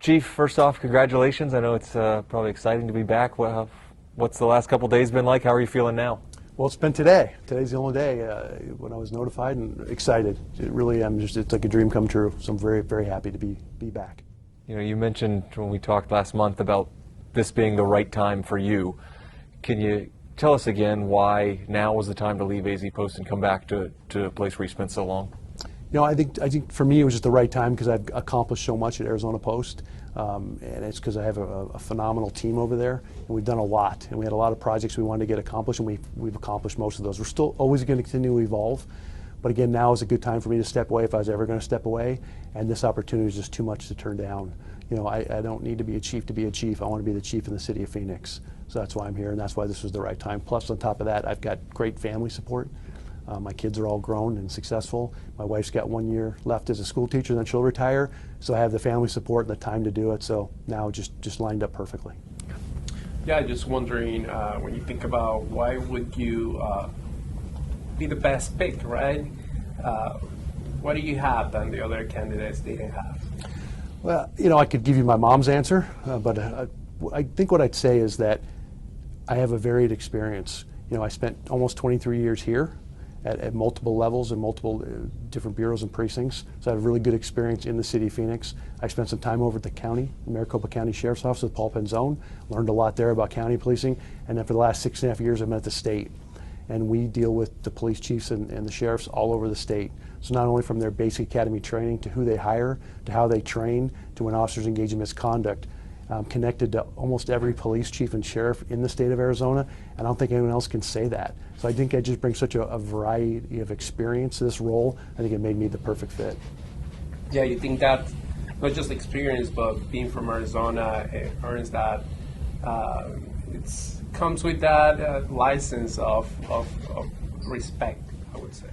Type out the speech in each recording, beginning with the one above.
Chief, first off, congratulations. I know it's probably exciting to be back. What's the last couple days been like? How are you feeling now? Well, it's been today. Today's the only day when I was notified and excited. It's like a dream come true. So I'm very, very happy to be back. You know, you mentioned when we talked last month about this being the right time for you. Can you tell us again why now was the time to leave AZ Post and come back to a place where you spent so long? You know, I think for me it was just the right time because I've accomplished so much at Arizona Post, and it's because I have a phenomenal team over there, and we've done a lot, and we had a lot of projects we wanted to get accomplished, and we've accomplished most of those. We're still always going to continue to evolve, but again, now is a good time for me to step away if I was ever going to step away, and this opportunity is just too much to turn down. You know, I don't need to be a chief to be a chief. I want to be the chief in the city of Phoenix, so that's why I'm here, and that's why this was the right time. Plus, on top of that, I've got great family support. My kids are all grown and successful. My wife's got 1 year left as a school teacher, then she'll retire. So I have the family support and the time to do it. So now just lined up perfectly. Yeah, just wondering, when you think about why would you be the best pick, right? What do you have that the other candidates didn't have? Well, you know, I could give you my mom's answer, but I think what I'd say is that I have a varied experience. You know, I spent almost 23 years here. At multiple levels and multiple different bureaus and precincts. So I have a really good experience in the city of Phoenix. I spent some time over at the county, Maricopa County Sheriff's Office with Paul Penzone, learned a lot there about county policing, and then for the last 6.5 years I've been at the state. And we deal with the police chiefs and the sheriffs all over the state. So not only from their basic academy training to who they hire, to how they train, to when officers engage in misconduct. I'm connected to almost every police chief and sheriff in the state of Arizona, and I don't think anyone else can say that. So I think I just bring such a variety of experience to this role. I think it made me the perfect fit. Yeah, you think that not just experience, but being from Arizona, it earns that, it comes with that license of respect, I would say.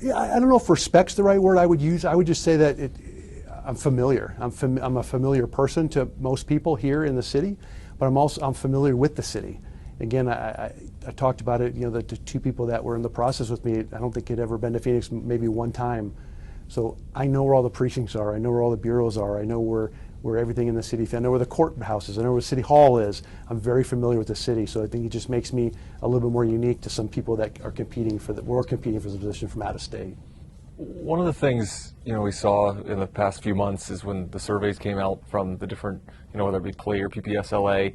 Yeah, I don't know if respect's the right word I would use. I would just say that I'm familiar. I'm a familiar person to most people here in the city, but I'm familiar with the city. Again, I talked about it. You know, the two people that were in the process with me, I don't think had ever been to Phoenix maybe one time. So I know where all the precincts are. I know where all the bureaus are. I know where everything in the city. I know where the courthouse is. I know where City Hall is. I'm very familiar with the city. So I think it just makes me a little bit more unique to some people that are competing for the position from out of state. One of the things, you know, we saw in the past few months is when the surveys came out from the different, you know, whether it be PLE or PPSLA,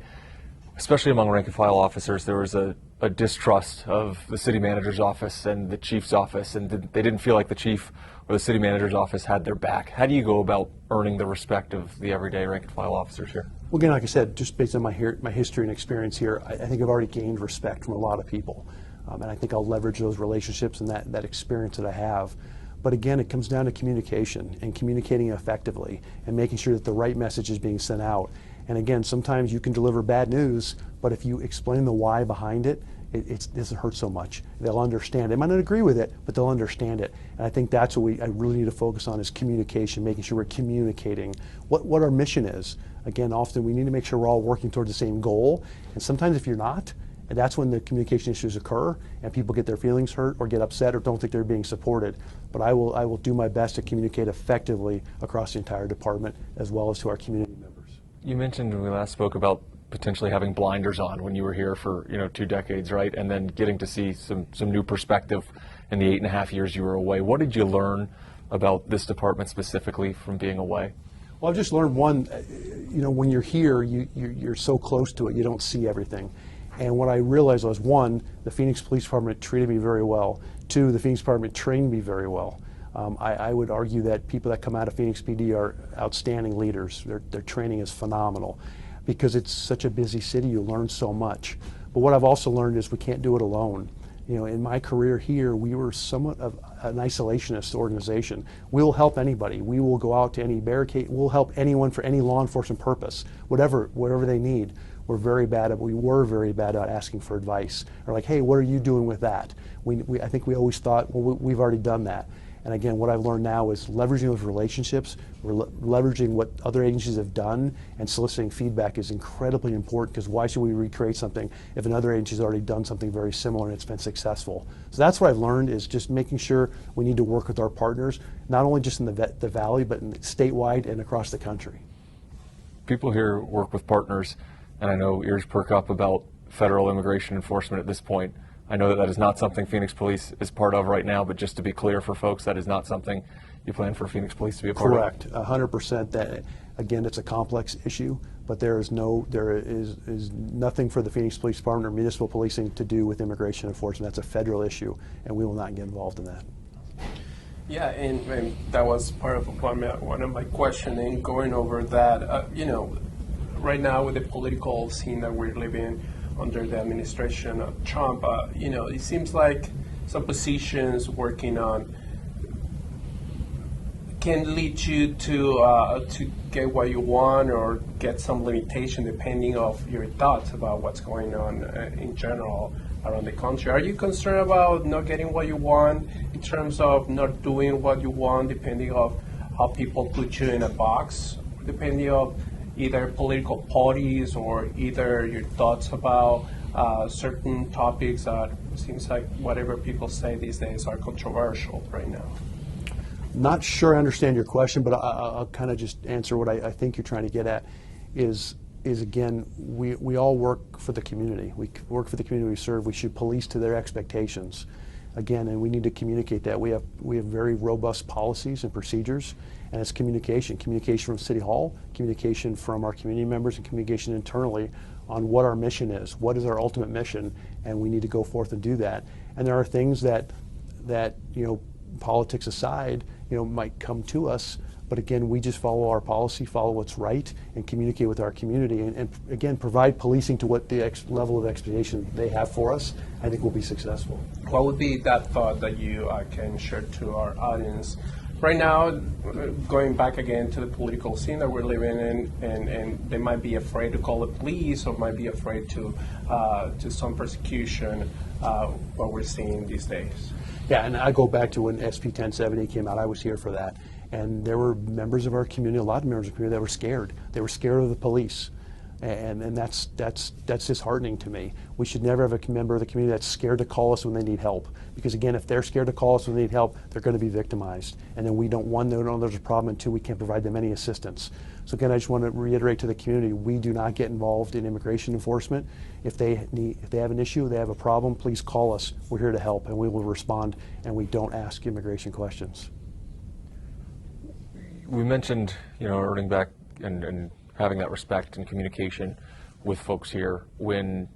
especially among rank and file officers, there was a distrust of the city manager's office and the chief's office, and they didn't feel like the chief or the city manager's office had their back. How do you go about earning the respect of the everyday rank and file officers here? Well, again, like I said, just based on my history and experience here, I think I've already gained respect from a lot of people. And I think I'll leverage those relationships and that experience that I have. But again, it comes down to communication and communicating effectively and making sure that the right message is being sent out. And again, sometimes you can deliver bad news, but if you explain the why behind it, it doesn't hurt so much. They'll understand. They might not agree with it, but they'll understand it. And I think that's what I really need to focus on is communication, making sure we're communicating what our mission is. Again, often we need to make sure we're all working towards the same goal. And sometimes if you're not, and that's when the communication issues occur and people get their feelings hurt or get upset or don't think they're being supported. But I will do my best to communicate effectively across the entire department as well as to our community members. You mentioned when we last spoke about potentially having blinders on when you were here for 2 decades, right? And then getting to see some new perspective in the 8.5 years you were away. What did you learn about this department specifically from being away? Well, I've just learned one, you know, when you're here, you're so close to it, you don't see everything. And what I realized was, one, the Phoenix Police Department treated me very well. Two, the Phoenix Department trained me very well. I would argue that people that come out of Phoenix PD are outstanding leaders. Their training is phenomenal. Because it's such a busy city, you learn so much. But what I've also learned is we can't do it alone. You know, in my career here, we were somewhat of an isolationist organization. We'll help anybody. We will go out to any barricade. We'll help anyone for any law enforcement purpose, whatever they need. We were very bad at asking for advice. Or like, hey, what are you doing with that? I think we always thought, well, we've already done that. And again, what I've learned now is leveraging those relationships, leveraging what other agencies have done, and soliciting feedback is incredibly important, because why should we recreate something if another agency has already done something very similar and it's been successful? So that's what I've learned, is just making sure we need to work with our partners, not only just in the valley, but statewide and across the country. people here work with partners, and I know ears perk up about federal immigration enforcement at this point. I know that that is not something Phoenix Police is part of right now, but just to be clear for folks, that is not something you plan for Phoenix Police to be a part Correct, 100%. That, again, it's a complex issue, but there is nothing for the Phoenix Police Department or municipal policing to do with immigration enforcement. That's a federal issue, and we will not get involved in that. Yeah, and that was part of one of my questioning, going over that, right now with the political scene that we're living under the administration of Trump, it seems like some positions working on can lead you to get what you want or get some limitation depending of your thoughts about what's going on in general around the country. Are you concerned about not getting what you want in terms of not doing what you want, depending of how people put you in a box, depending of either political parties or either your thoughts about certain topics that seems like whatever people say these days are controversial right now? Not sure I understand your question, but I'll kind of just answer what I think you're trying to get at is again, we all work for the community. We work for the community we serve. We should police to their expectations. Again, and we need to communicate that. We have very robust policies and procedures, and it's communication from City Hall, communication from our community members, and communication internally on what our mission is, what is our ultimate mission, and we need to go forth and do that. And there are things that politics aside, might come to us, but again, we just follow our policy, follow what's right, and communicate with our community, and again, provide policing to what the level of expectation they have for us. I think we'll be successful. What would be that thought that you can share to our audience? Right now, going back again to the political scene that we're living in, and they might be afraid to call the police or might be afraid to some persecution, what we're seeing these days. Yeah, and I go back to when SB 1070 came out. I was here for that. And there were members of our community, a lot of members of the community that were scared. They were scared of the police. And that's disheartening to me. We should never have a member of the community that's scared to call us when they need help. Because again, if they're scared to call us when they need help, they're going to be victimized. And then we don't, one, they don't know there's a problem, and two, we can't provide them any assistance. So again, I just want to reiterate to the community, we do not get involved in immigration enforcement. If they have an issue, they have a problem, please call us. We're here to help, and we will respond, and we don't ask immigration questions. We mentioned, earning back and having that respect and communication with folks here. When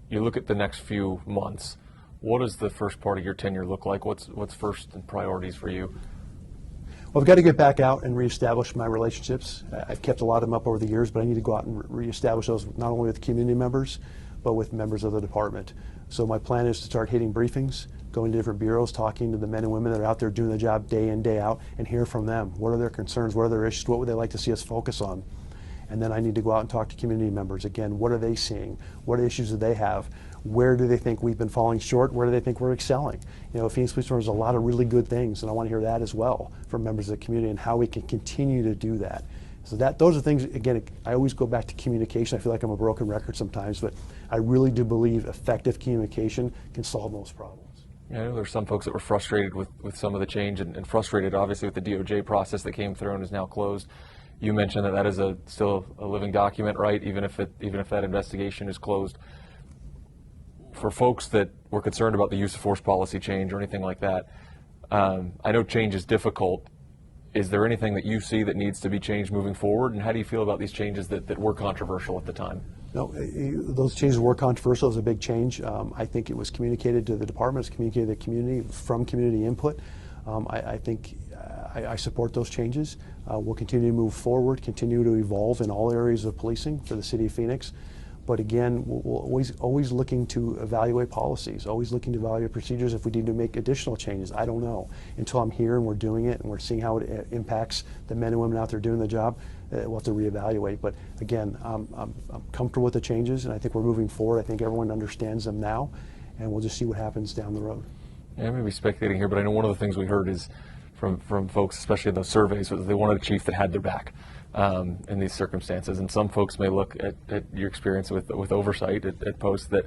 you look at the next few months, what does the first part of your tenure look like? What's first in priorities for you? Well, I've got to get back out and reestablish my relationships. I've kept a lot of them up over the years, but I need to go out and reestablish those not only with community members, but with members of the department. So my plan is to start hitting briefings, going to different bureaus, talking to the men and women that are out there doing the job day in, day out, and hear from them. What are their concerns? What are their issues? What would they like to see us focus on? And then I need to go out and talk to community members. Again, what are they seeing? What issues do they have? Where do they think we've been falling short? Where do they think we're excelling? Phoenix Police Department has a lot of really good things, and I want to hear that as well from members of the community and how we can continue to do that. So those are things, again, I always go back to communication. I feel like I'm a broken record sometimes, but I really do believe effective communication can solve most problems. Yeah, I know there's some folks that were frustrated with some of the change and frustrated, obviously, with the DOJ process that came through and is now closed. You mentioned that is still a living document, right? Even if that investigation is closed. For folks that were concerned about the use of force policy change or anything like that, I know change is difficult. Is there anything that you see that needs to be changed moving forward? And how do you feel about these changes that were controversial at the time? No, those changes were controversial. It was a big change. I think it was communicated to the department, it was communicated to the community from community input. I think I support those changes. We'll continue to move forward, continue to evolve in all areas of policing for the city of Phoenix. But again, we're always looking to evaluate policies, always looking to evaluate procedures if we need to make additional changes. I don't know. Until I'm here and we're doing it and we're seeing how it impacts the men and women out there doing the job, we'll have to reevaluate. But again, I'm comfortable with the changes, and I think we're moving forward. I think everyone understands them now, and we'll just see what happens down the road. Yeah, I may be speculating here, but I know one of the things we heard is from folks, especially in those surveys, was they wanted a chief that had their back in these circumstances. And some folks may look at your experience with oversight at posts that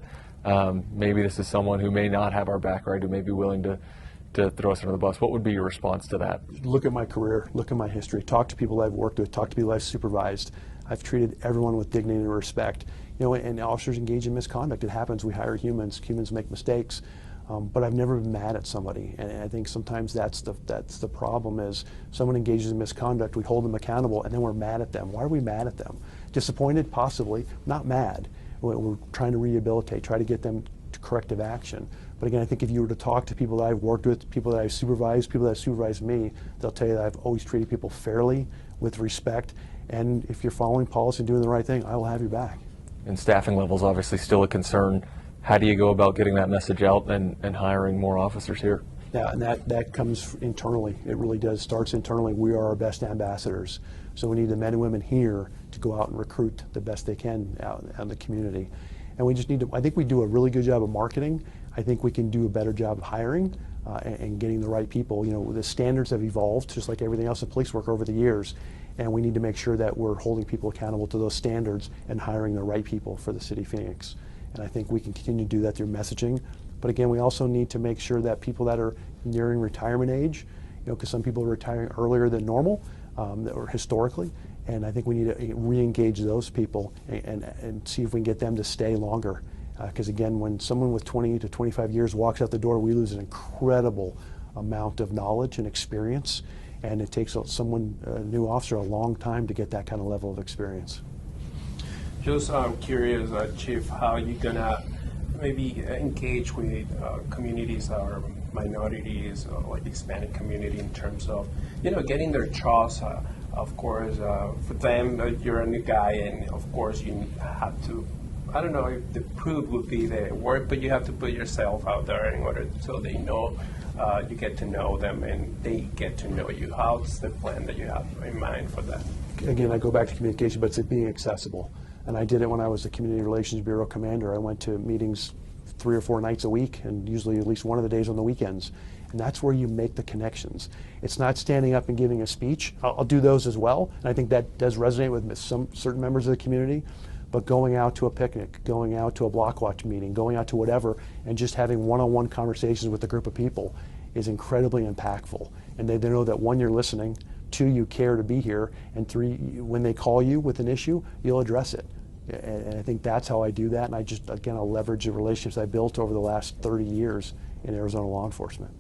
maybe this is someone who may not have our back, right, who may be willing to throw us under the bus. What would be your response to that? Look at my career, look at my history, talk to people I've worked with, talk to people I've supervised. I've treated everyone with dignity and respect. You know, and officers engage in misconduct. It happens. We hire humans. Humans make mistakes. But I've never been mad at somebody, and I think sometimes that's the problem. Is someone engages in misconduct, we hold them accountable, and then we're mad at them. Why are we mad at them? Disappointed, possibly. Not mad. We're trying to rehabilitate, try to get them to corrective action. But again, I think if you were to talk to people that I've worked with, people that I've supervised, people that have supervised me, they'll tell you that I've always treated people fairly, with respect, and if you're following policy and doing the right thing, I will have your back. And staffing levels obviously still a concern. How do you go about getting that message out and hiring more officers here? Yeah, and that comes internally. It really does. Starts internally. We are our best ambassadors. So we need the men and women here to go out and recruit the best they can out in the community. And we just need to, I think we do a really good job of marketing. I think we can do a better job of hiring and getting the right people. You know, the standards have evolved, just like everything else in police work over the years. And we need to make sure that we're holding people accountable to those standards and hiring the right people for the city of Phoenix. And I think we can continue to do that through messaging. But again, we also need to make sure that people that are nearing retirement age, you know, because some people are retiring earlier than normal, or historically, and I think we need to re-engage those people and see if we can get them to stay longer. Because again, when someone with 20 to 25 years walks out the door, we lose an incredible amount of knowledge and experience, and it takes someone, a new officer, a long time to get that kind of level of experience. Just curious, Chief, how you gonna maybe engage with communities or minorities or like Hispanic community in terms of, you know, getting their trust. Of course, for them, you're a new guy, and of course you have to, I don't know if the proof would be the word, but you have to put yourself out there in order so they know, you get to know them and they get to know you. How's the plan that you have in mind for that? Again, I go back to communication, but it's being accessible. And I did it when I was the Community Relations Bureau commander. I went to meetings 3 or 4 nights a week, and usually at least one of the days on the weekends. And that's where you make the connections. It's not standing up and giving a speech. I'll do those as well, and I think that does resonate with some certain members of the community. But going out to a picnic, going out to a block watch meeting, going out to whatever, and just having one-on-one conversations with a group of people is incredibly impactful. And they know that, 1, you're listening, 2, you care to be here, and 3, when they call you with an issue, you'll address it. And I think that's how I do that. And I just, again, I'll leverage the relationships I built over the last 30 years in Arizona law enforcement.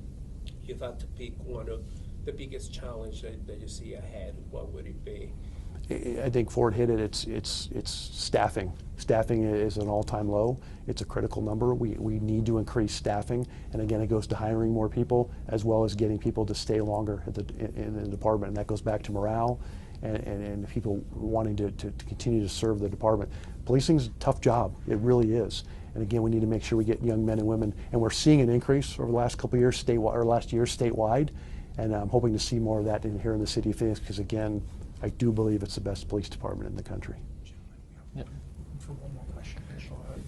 If you had to pick one of the biggest challenge that you see ahead, what would it be? I think Ford hit it. It's staffing. Staffing is an all-time low. It's a critical number. We need to increase staffing, and again, it goes to hiring more people as well as getting people to stay longer in the department. And that goes back to morale and people wanting to continue to serve the department. Policing's a tough job. It really is. And again, we need to make sure we get young men and women, and we're seeing an increase over the last couple of years, last year statewide, and I'm hoping to see more of that here in the city of Phoenix, because again, I do believe it's the best police department in the country.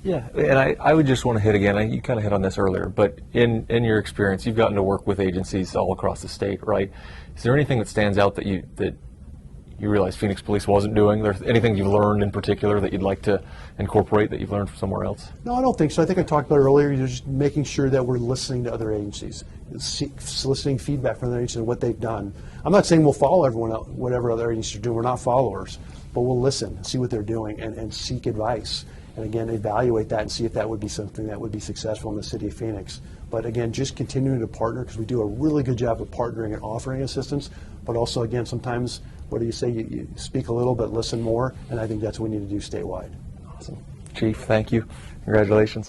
Yeah, and I would just want to hit again, you kind of hit on this earlier, but in your experience, you've gotten to work with agencies all across the state, right? Is there anything that stands out that you realize Phoenix Police wasn't doing? There's anything you've learned in particular that you'd like to incorporate that you've learned from somewhere else? No, I don't think so. I think I talked about it earlier, just making sure that we're listening to other agencies, soliciting feedback from other agencies and what they've done. I'm not saying we'll follow everyone else, whatever other agencies are doing. We're not followers, but we'll listen, see what they're doing, and seek advice. And again, evaluate that and see if that would be something that would be successful in the city of Phoenix. But again, just continuing to partner, because we do a really good job of partnering and offering assistance, but also, again, sometimes, what do you say, you speak a little but listen more, and I think that's what we need to do statewide. Awesome. Chief, thank you. Congratulations.